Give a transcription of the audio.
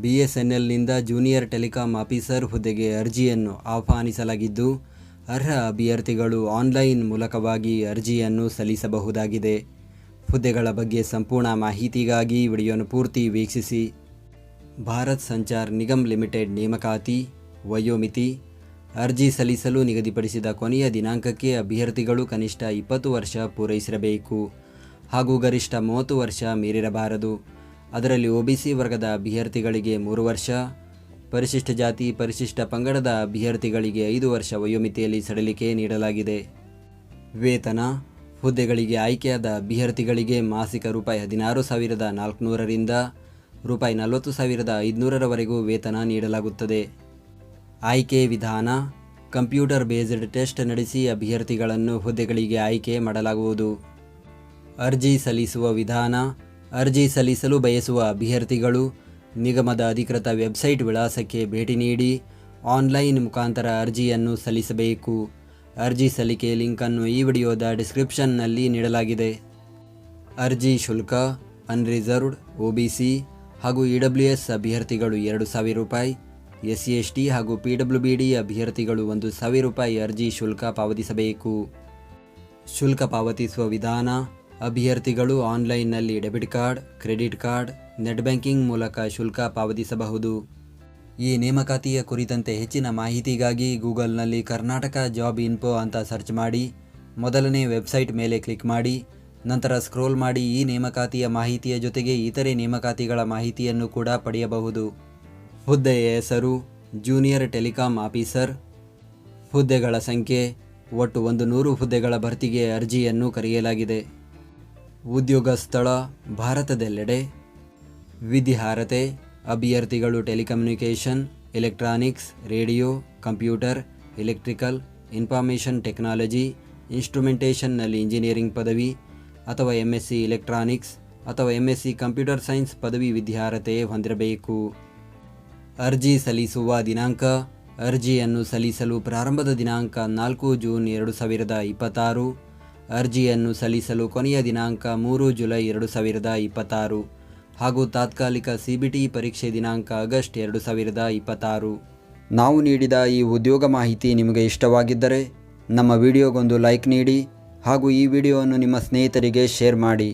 BSNLನಿಂದ junior telecom officer ಹುದ್ದೆಗೆ ಅರ್ಜಿಯನ್ನು ಆಹ್ವಾನಿಸಲಾಗಿದ್ದು, ಅರ್ಹ ಅಭ್ಯರ್ಥಿಗಳು ಆನ್ಲೈನ್ ಮೂಲಕವಾಗಿ ಅರ್ಜಿಯನ್ನು ಸಲ್ಲಿಸಬಹುದಾಗಿದೆ. ಹುದ್ದೆಗಳ ಬಗ್ಗೆ ಸಂಪೂರ್ಣ ಮಾಹಿತಿಗಾಗಿ ವಿಡಿಯೋನ ಪೂರ್ತಿ ವೀಕ್ಷಿಸಿ. ಭಾರತ್ ಸಂಚಾರ್ ನಿಗಮ್ ಲಿಮಿಟೆಡ್ ನೇಮಕಾತಿ. ವಯೋಮಿತಿ: ಅರ್ಜಿ ಸಲ್ಲಿಸಲು ನಿಗದಿಪಡಿಸಿದ ಕೊನೆಯ ದಿನಾಂಕಕ್ಕೆ ಅಭ್ಯರ್ಥಿಗಳು ಕನಿಷ್ಠ 20 ವರ್ಷ ಪೂರೈಸಿರಬೇಕು ಹಾಗೂ ಗರಿಷ್ಠ 30 ವರ್ಷ ಮೀರಿರಬಾರದು. ಅದರಲ್ಲಿ OBC ವರ್ಗದ ಅಭ್ಯರ್ಥಿಗಳಿಗೆ 3 ವರ್ಷ, ಪರಿಶಿಷ್ಟ ಜಾತಿ ಪರಿಶಿಷ್ಟ ಪಂಗಡದ ಅಭ್ಯರ್ಥಿಗಳಿಗೆ 5 ವರ್ಷ ವಯೋಮಿತಿಯಲ್ಲಿ ಸಡಿಲಿಕೆ ನೀಡಲಾಗಿದೆ. ವೇತನ: ಹುದ್ದೆಗಳಿಗೆ ಆಯ್ಕೆಯಾದ ಅಭ್ಯರ್ಥಿಗಳಿಗೆ ಮಾಸಿಕ ₹16,400 ರಿಂದ ₹40,500 ವೇತನ ನೀಡಲಾಗುತ್ತದೆ. ಆಯ್ಕೆ ವಿಧಾನ: ಕಂಪ್ಯೂಟರ್ ಬೇಸ್ಡ್ ಟೆಸ್ಟ್ ನಡೆಸಿ ಅಭ್ಯರ್ಥಿಗಳನ್ನು ಹುದ್ದೆಗಳಿಗೆ ಆಯ್ಕೆ ಮಾಡಲಾಗುವುದು. ಅರ್ಜಿ ಸಲ್ಲಿಸುವ ವಿಧಾನ: ಅರ್ಜಿ ಸಲ್ಲಿಸಲು ಬಯಸುವ ಅಭ್ಯರ್ಥಿಗಳು ನಿಗಮದ ಅಧಿಕೃತ ವೆಬ್ಸೈಟ್ ವಿಳಾಸಕ್ಕೆ ಭೇಟಿ ನೀಡಿ ಆನ್ಲೈನ್ ಮುಖಾಂತರ ಅರ್ಜಿಯನ್ನು ಸಲ್ಲಿಸಬೇಕು. ಅರ್ಜಿ ಸಲ್ಲಿಕೆ ಲಿಂಕನ್ನು ಈ ವಿಡಿಯೋದ ಡಿಸ್ಕ್ರಿಪ್ಷನ್ನಲ್ಲಿ ನೀಡಲಾಗಿದೆ. ಅರ್ಜಿ ಶುಲ್ಕ: ಅನ್ರಿಸರ್ವ್ಡ್, OBC ಹಾಗೂ EWS ಅಭ್ಯರ್ಥಿಗಳು ₹2,000, SC/ST ಹಾಗೂ PWBD ಅಭ್ಯರ್ಥಿಗಳು ₹1,000 ಅರ್ಜಿ ಶುಲ್ಕ ಪಾವತಿಸಬೇಕು. ಶುಲ್ಕ ಪಾವತಿಸುವ ವಿಧಾನ: ಅಭ್ಯರ್ಥಿಗಳು ಆನ್ಲೈನ್ನಲ್ಲಿ debit card, credit card, net banking ಮೂಲಕ ಶುಲ್ಕ ಪಾವತಿಸಬಹುದು. ಈ ನೇಮಕಾತಿಯ ಕುರಿತಂತೆ ಹೆಚ್ಚಿನ ಮಾಹಿತಿಗಾಗಿ ಗೂಗಲ್ನಲ್ಲಿ ಕರ್ನಾಟಕ ಜಾಬ್ ಇನ್ಫೋ ಅಂತ ಸರ್ಚ್ ಮಾಡಿ ಮೊದಲನೇ ವೆಬ್ಸೈಟ್ ಮೇಲೆ ಕ್ಲಿಕ್ ಮಾಡಿ ನಂತರ ಸ್ಕ್ರೋಲ್ ಮಾಡಿ ಈ ನೇಮಕಾತಿಯ ಮಾಹಿತಿಯ ಜೊತೆಗೆ ಇತರೆ ನೇಮಕಾತಿಗಳ ಮಾಹಿತಿಯನ್ನು ಕೂಡ ಪಡೆಯಬಹುದು. ಹುದ್ದೆಯ ಹೆಸರು: ಜೂನಿಯರ್ ಟೆಲಿಕಾಂ ಆಫೀಸರ್. ಹುದ್ದೆಗಳ ಸಂಖ್ಯೆ: ಒಟ್ಟು 100 ಹುದ್ದೆಗಳ ಭರ್ತಿಗೆ ಅರ್ಜಿಯನ್ನು ಕರೆಯಲಾಗಿದೆ. ಉದ್ಯೋಗ ಸ್ಥಳ: ಭಾರತದೆಲ್ಲೆಡೆ. ವಿದ್ಯಾರ್ಹತೆ: ಅಭ್ಯರ್ಥಿಗಳು telecommunication, electronics, radio, computer, electrical, information technology, ಇನ್ಸ್ಟ್ರುಮೆಂಟೇಷನ್ನಲ್ಲಿ ಇಂಜಿನಿಯರಿಂಗ್ ಪದವಿ ಅಥವಾ MSc ಎಲೆಕ್ಟ್ರಾನಿಕ್ಸ್ ಅಥವಾ MSc ಕಂಪ್ಯೂಟರ್ ಸೈನ್ಸ್ ಪದವಿ ವಿದ್ಯಾರ್ಹತೆ ಹೊಂದಿರಬೇಕು. ಅರ್ಜಿ ಸಲ್ಲಿಸುವ ದಿನಾಂಕ: ಅರ್ಜಿಯನ್ನು ಸಲ್ಲಿಸಲು ಪ್ರಾರಂಭದ ದಿನಾಂಕ 4 ಜೂನ್ 2026. ಅರ್ಜಿಯನ್ನು ಸಲ್ಲಿಸಲು ಕೊನೆಯ ದಿನಾಂಕ 3 ಜುಲೈ 2026 ಹಾಗೂ ತಾತ್ಕಾಲಿಕ CBT ಪರೀಕ್ಷೆ ದಿನಾಂಕ ಆಗಸ್ಟ್ 2026. ನಾವು ನೀಡಿದ ಈ ಉದ್ಯೋಗ ಮಾಹಿತಿ ನಿಮಗೆ ಇಷ್ಟವಾಗಿದ್ದರೆ ನಮ್ಮ ವಿಡಿಯೋಗೊಂದು ಲೈಕ್ ನೀಡಿ ಹಾಗೂ ಈ ವಿಡಿಯೋವನ್ನು ನಿಮ್ಮ ಸ್ನೇಹಿತರಿಗೆ ಶೇರ್ ಮಾಡಿ.